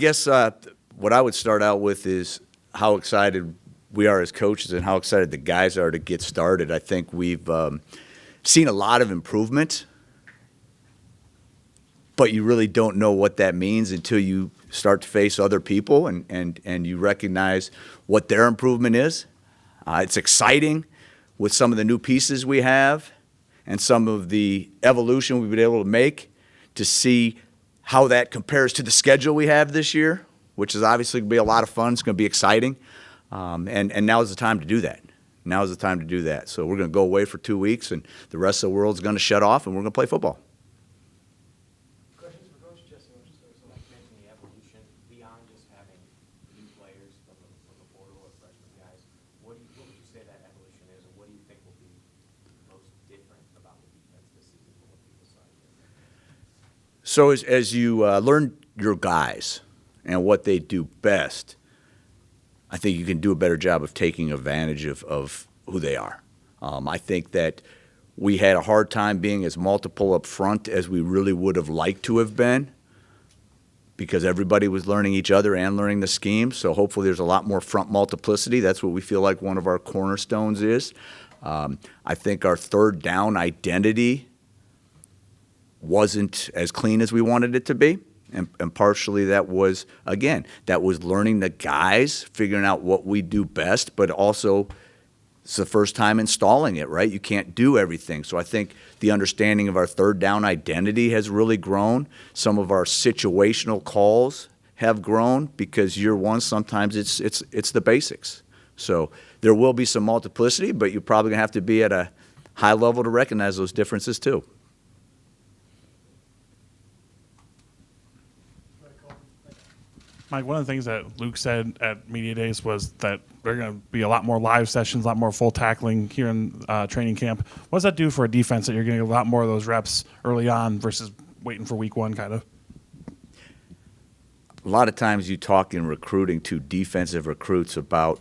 I guess what I would start out with is how excited we are as coaches and how excited the guys are to get started. I think we've seen a lot of improvement, but you really don't know what that means until you start to face other people and you recognize what their improvement is. It's exciting with some of the new pieces we have and some of the evolution we've been able to make to see how that compares to the schedule we have this year, which is obviously going to be a lot of fun. It's going to be exciting. And now is the time to do that. Now is the time to do that. So we're going to go away for 2 weeks, and the rest of the world's going to shut off, and we're going to play football. Questions for Coach Jesse? So like mentioning the evolution beyond just having new players from the portal or freshman guys, what would you say that evolution is, or what do you think will be most different about the defense this season from what people saw here? So as you learn your guys and what they do best, I think you can do a better job of taking advantage of who they are. I think that we had a hard time being as multiple up front as we really would have liked to have been because everybody was learning each other and learning the scheme. So hopefully there's a lot more front multiplicity. That's what we feel like one of our cornerstones is. I think our third down identity wasn't as clean as we wanted it to be. And partially that was, again, that was learning the guys, figuring out what we do best, but also it's the first time installing it, right? You can't do everything. So I think the understanding of our third down identity has really grown. Some of our situational calls have grown because year one, sometimes it's the basics. So there will be some multiplicity, but you're probably going to have to be at a high level to recognize those differences too. Mike, one of the things that Luke said at Media Days was that there are going to be a lot more live sessions, a lot more full tackling here in training camp. What does that do for a defense that you're getting a lot more of those reps early on versus waiting for week one kind of? A lot of times you talk in recruiting to defensive recruits about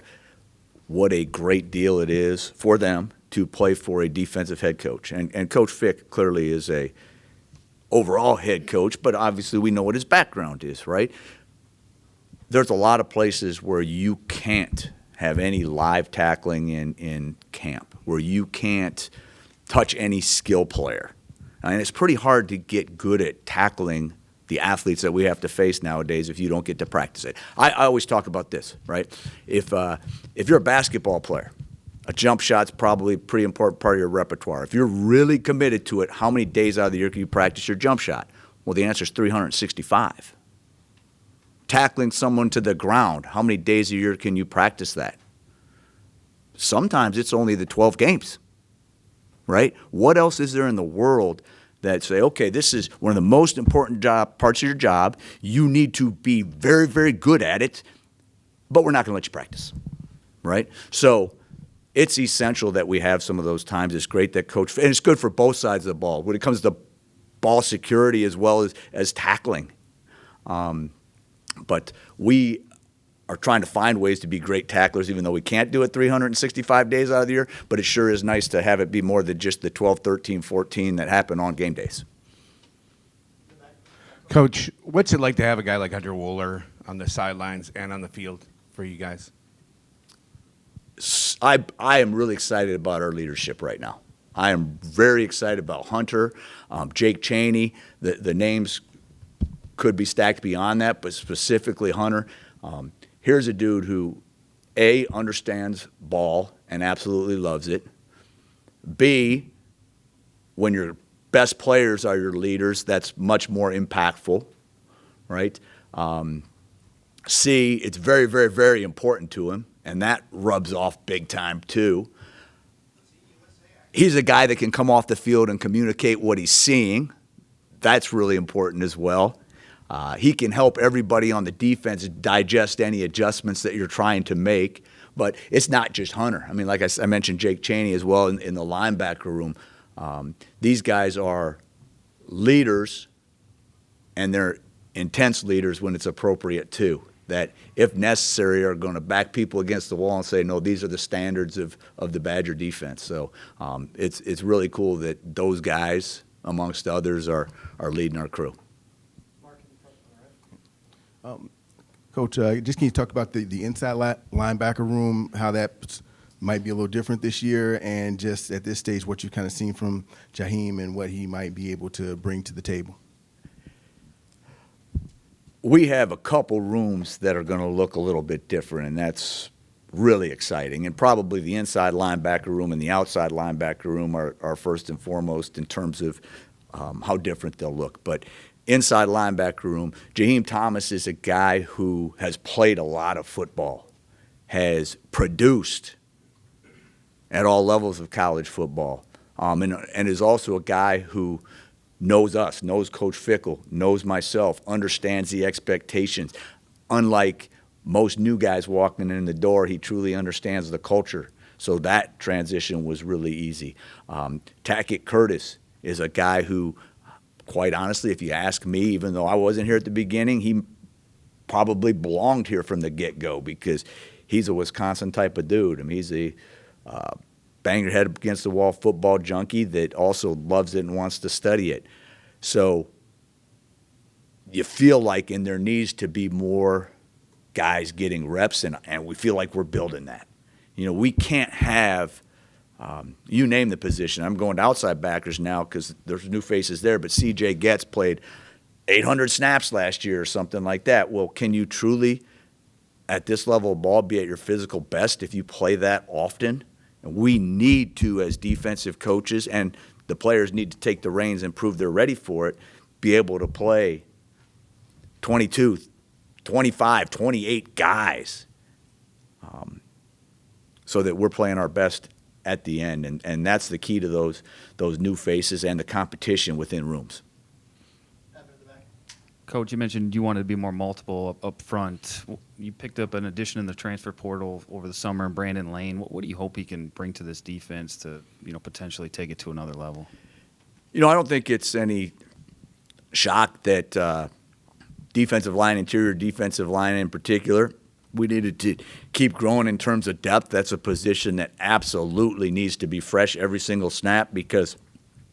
what a great deal it is for them to play for a defensive head coach. And Coach Fick clearly is a overall head coach, but obviously we know what his background is, right? There's a lot of places where you can't have any live tackling in camp, where you can't touch any skill player. And it's pretty hard to get good at tackling the athletes that we have to face nowadays if you don't get to practice it. I always talk about this, right? If you're a basketball player, a jump shot's probably a pretty important part of your repertoire. If you're really committed to it, how many days out of the year can you practice your jump shot? Well, the answer is 365. Tackling someone to the ground, how many days a year can you practice that? Sometimes it's only the 12 games, right? What else is there in the world that say, okay, this is one of the most important parts of your job. You need to be very, very good at it, but we're not going to let you practice, right? So it's essential that we have some of those times. It's great that Coach, and it's good for both sides of the ball when it comes to ball security as well as tackling. But we are trying to find ways to be great tacklers, even though we can't do it 365 days out of the year. But it sure is nice to have it be more than just the 12, 13, 14 that happen on game days. Coach, what's it like to have a guy like Hunter Wooler on the sidelines and on the field for you guys? I am really excited about our leadership right now. I am very excited about Hunter, Jake Chaney, the names could be stacked beyond that, but specifically Hunter. Here's a dude who, A, understands ball and absolutely loves it. B, when your best players are your leaders, that's much more impactful, right? C, it's very, very, very important to him, and that rubs off big time too. He's a guy that can come off the field and communicate what he's seeing. That's really important as well. He can help everybody on the defense digest any adjustments that you're trying to make. But it's not just Hunter. I mean, like I mentioned Jake Chaney as well in the linebacker room. These guys are leaders, and they're intense leaders when it's appropriate too. That, if necessary, are going to back people against the wall and say, no, these are the standards of the Badger defense. So it's really cool that those guys, amongst others, are leading our crew. Coach, just can you talk about the inside linebacker room, how that might be a little different this year, and just at this stage what you've kind of seen from Jaheim and what he might be able to bring to the table? We have a couple rooms that are going to look a little bit different, and that's really exciting. And probably the inside linebacker room and the outside linebacker room are first and foremost in terms of how different they'll look. But inside linebacker room, Jaheim Thomas is a guy who has played a lot of football, has produced at all levels of college football, and is also a guy who knows us, knows Coach Fickle, knows myself, understands the expectations. Unlike most new guys walking in the door, he truly understands the culture. So that transition was really easy. Tackett Curtis is a guy who, quite honestly, if you ask me, even though I wasn't here at the beginning, he probably belonged here from the get-go because he's a Wisconsin type of dude. I mean, he's a bang your head against the wall football junkie that also loves it and wants to study it. So you feel like there needs to be more guys getting reps, and we feel like we're building that. You know, we can't have you name the position. I'm going to outside backers now because there's new faces there, but C.J. Getz played 800 snaps last year or something like that. Well, can you truly, at this level of ball, be at your physical best if you play that often? And we need to, as defensive coaches, and the players need to take the reins and prove they're ready for it, be able to play 22, 25, 28 guys so that we're playing our best at the end. And that's the key to those new faces and the competition within rooms. Coach, you mentioned you wanted to be more multiple up front. You picked up an addition in the transfer portal over the summer, Brandon Lane. What do you hope he can bring to this defense to, potentially take it to another level? I don't think it's any shock that defensive line, interior defensive line in particular, we needed to keep growing in terms of depth. That's a position that absolutely needs to be fresh every single snap because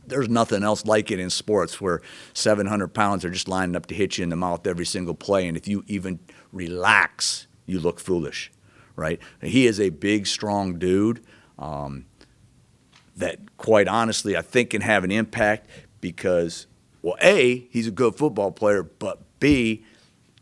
there's nothing else like it in sports where 700 pounds are just lining up to hit you in the mouth every single play. And if you even relax, you look foolish, right? He is a big, strong dude that, quite honestly, I think can have an impact because, well, A, he's a good football player, but B,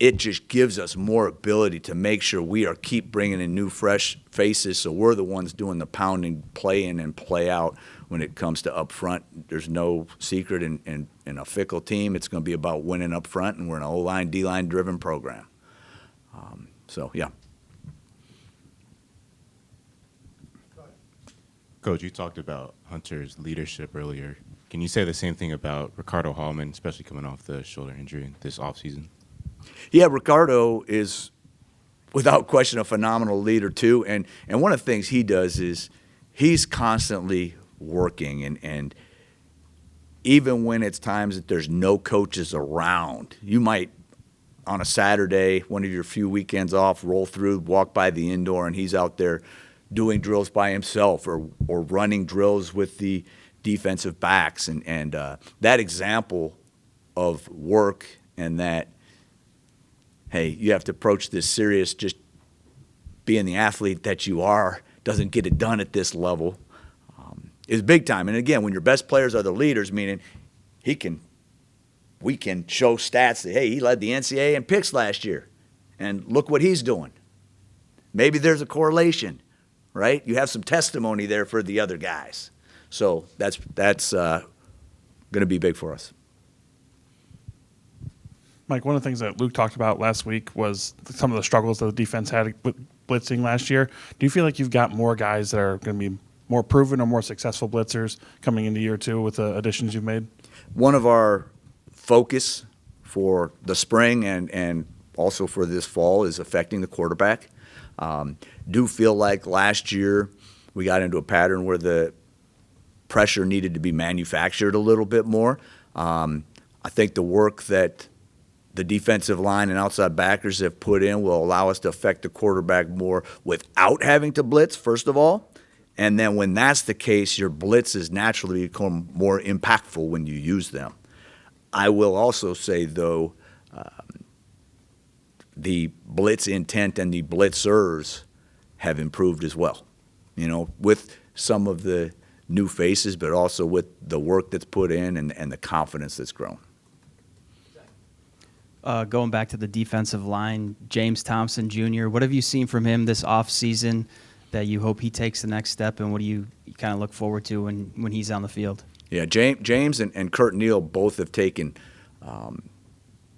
it just gives us more ability to make sure we keep bringing in new, fresh faces so we're the ones doing the pounding, play in and play out. When it comes to up front, there's no secret in a Fickle team. It's going to be about winning up front, and we're an O-line, D-line driven program. Yeah. Coach, you talked about Hunter's leadership earlier. Can you say the same thing about Ricardo Hallman, especially coming off the shoulder injury this offseason? Yeah, Ricardo is, without question, a phenomenal leader too. And one of the things he does is he's constantly working, and even when it's times that there's no coaches around, you might on a Saturday, one of your few weekends off, roll through, walk by the indoor, and he's out there doing drills by himself or running drills with the defensive backs, and that example of work and that, hey, you have to approach this serious, just being the athlete that you are, doesn't get it done at this level, is big time. And again, when your best players are the leaders, meaning we can show stats that, hey, he led the NCAA in picks last year, and look what he's doing. Maybe there's a correlation, right? You have some testimony there for the other guys. So that's going to be big for us. Mike, one of the things that Luke talked about last week was some of the struggles that the defense had with blitzing last year. Do you feel like you've got more guys that are going to be more proven or more successful blitzers coming into year two with the additions you've made? One of our focus for the spring and also for this fall is affecting the quarterback. Do feel like last year we got into a pattern where the pressure needed to be manufactured a little bit more. I think the work that the defensive line and outside backers have put in will allow us to affect the quarterback more without having to blitz, first of all. And then when that's the case, your blitzes naturally become more impactful when you use them. I will also say, though, the blitz intent and the blitzers have improved as well. With some of the new faces, but also with the work that's put in and the confidence that's grown. Going back to the defensive line, James Thompson Jr., what have you seen from him this offseason that you hope he takes the next step, and what do you kind of look forward to when he's on the field? Yeah, James and Kurt Neal both have taken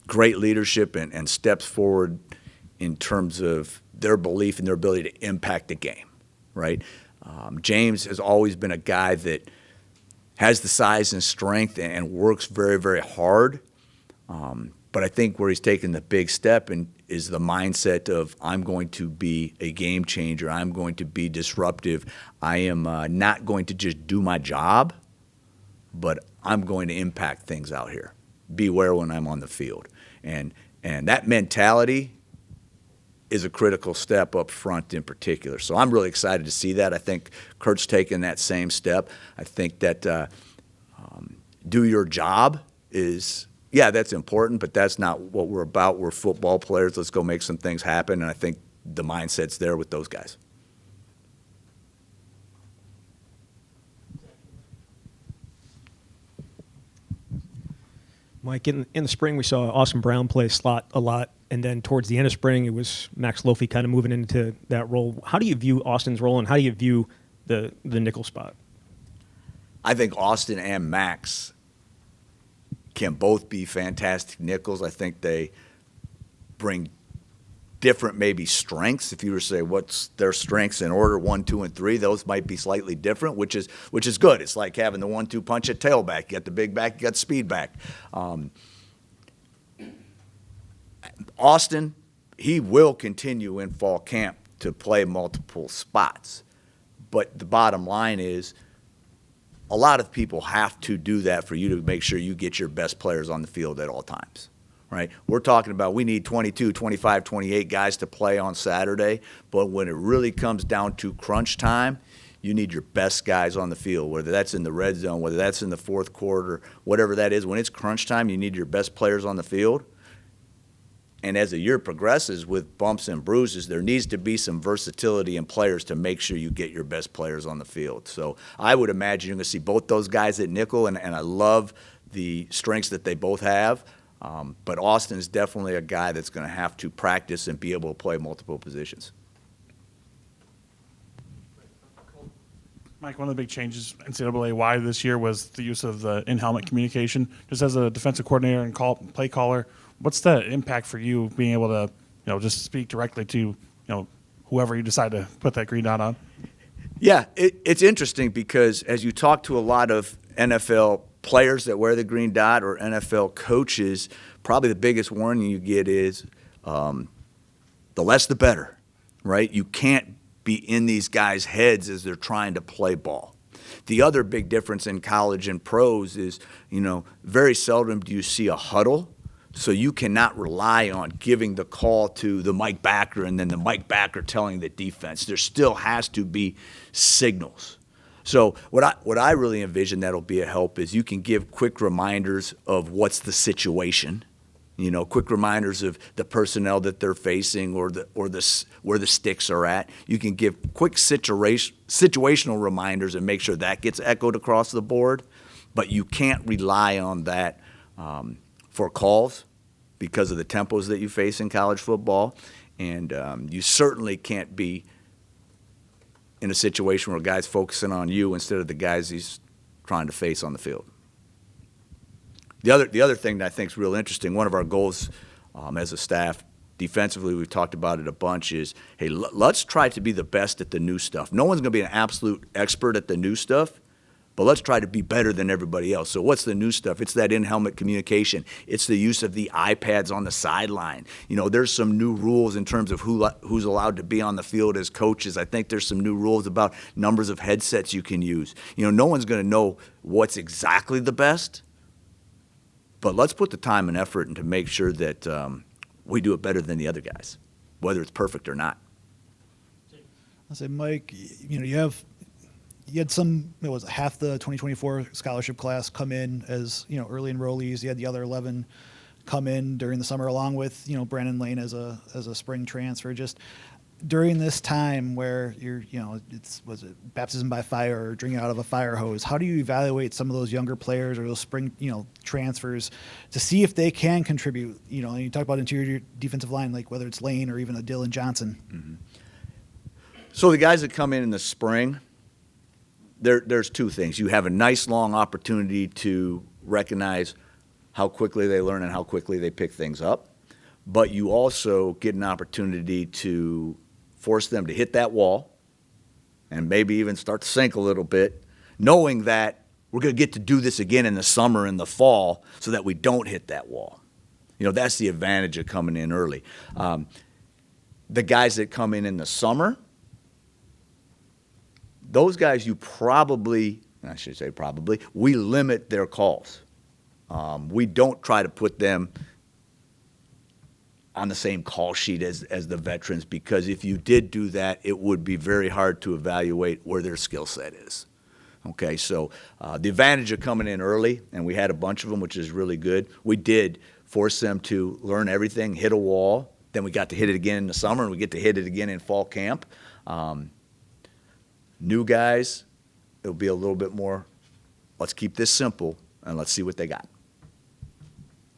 great leadership and steps forward in terms of their belief and their ability to impact the game, right? James has always been a guy that has the size and strength and works very, very hard. But I think where he's taken the big step is the mindset of, I'm going to be a game changer. I'm going to be disruptive. I am not going to just do my job, but I'm going to impact things out here. Beware when I'm on the field. And that mentality is a critical step up front in particular. So I'm really excited to see that. I think Kurt's taken that same step. I think that do your job is, yeah, that's important, but that's not what we're about. We're football players. Let's go make some things happen. And I think the mindset's there with those guys. Mike, in the spring, we saw Austin Brown play slot a lot, and then towards the end of spring, it was Max Lofi kind of moving into that role. How do you view Austin's role, and how do you view the nickel spot? I think Austin and Max can both be fantastic nickels. I think they bring different maybe strengths. If you were to say what's their strengths in order 1, 2, and 3, those might be slightly different, which is good. It's like having the 1-2 punch at tailback. You got the big back, you got the speed back. Austin, he will continue in fall camp to play multiple spots. But the bottom line is, a lot of people have to do that for you to make sure you get your best players on the field at all times, right? We're talking about we need 22, 25, 28 guys to play on Saturday, but when it really comes down to crunch time, you need your best guys on the field, whether that's in the red zone, whether that's in the fourth quarter, whatever that is. When it's crunch time, you need your best players on the field. And as the year progresses with bumps and bruises, there needs to be some versatility in players to make sure you get your best players on the field. So I would imagine you're going to see both those guys at nickel, and I love the strengths that they both have. But Austin is definitely a guy that's going to have to practice and be able to play multiple positions. Mike, one of the big changes NCAA-wide this year was the use of the in-helmet communication. Just as a defensive coordinator and play caller, what's the impact for you being able to, just speak directly to, whoever you decide to put that green dot on? Yeah, it's interesting because as you talk to a lot of NFL players that wear the green dot or NFL coaches, probably the biggest warning you get is the less the better, right? You can't be in these guys' heads as they're trying to play ball. The other big difference in college and pros is, very seldom do you see a huddle. So you cannot rely on giving the call to the Mike backer and then the Mike backer telling the defense. There still has to be signals. So what I really envision that'll be a help is you can give quick reminders of what's the situation, quick reminders of the personnel that they're facing or where the sticks are at. You can give quick situational reminders and make sure that gets echoed across the board, but you can't rely on that for calls because of the tempos that you face in college football. And you certainly can't be in a situation where a guy's focusing on you instead of the guys he's trying to face on the field. The other thing that I think is real interesting, one of our goals as a staff defensively, we've talked about it a bunch, is, hey, let's try to be the best at the new stuff. No one's going to be an absolute expert at the new stuff, but let's try to be better than everybody else. So what's the new stuff? It's that in-helmet communication. It's the use of the iPads on the sideline. There's some new rules in terms of who's allowed to be on the field as coaches. I think there's some new rules about numbers of headsets you can use. No one's going to know what's exactly the best, but let's put the time and effort into make sure that we do it better than the other guys, whether it's perfect or not. I say, Mike, you had half the 2024 scholarship class come in as, early enrollees. You had the other 11 come in during the summer, along with Brandon Lane as a spring transfer. Just during this time where was it baptism by fire or drinking out of a fire hose? How do you evaluate some of those younger players or those spring transfers to see if they can contribute? And you talk about interior defensive line, like whether it's Lane or even a Dylan Johnson. Mm-hmm. So the guys that come in the spring, there's two things. You have a nice long opportunity to recognize how quickly they learn and how quickly they pick things up, but you also get an opportunity to force them to hit that wall and maybe even start to sink a little bit, knowing that we're going to get to do this again in the summer and the fall so that we don't hit that wall. That's the advantage of coming in early. The guys that come in the summer, those guys we limit their calls. We don't try to put them on the same call sheet as the veterans, because if you did do that, it would be very hard to evaluate where their skill set is. Okay, so the advantage of coming in early, and we had a bunch of them, which is really good, we did force them to learn everything, hit a wall, then we got to hit it again in the summer, and we get to hit it again in fall camp. New guys, it'll be a little bit more, let's keep this simple, and let's see what they got.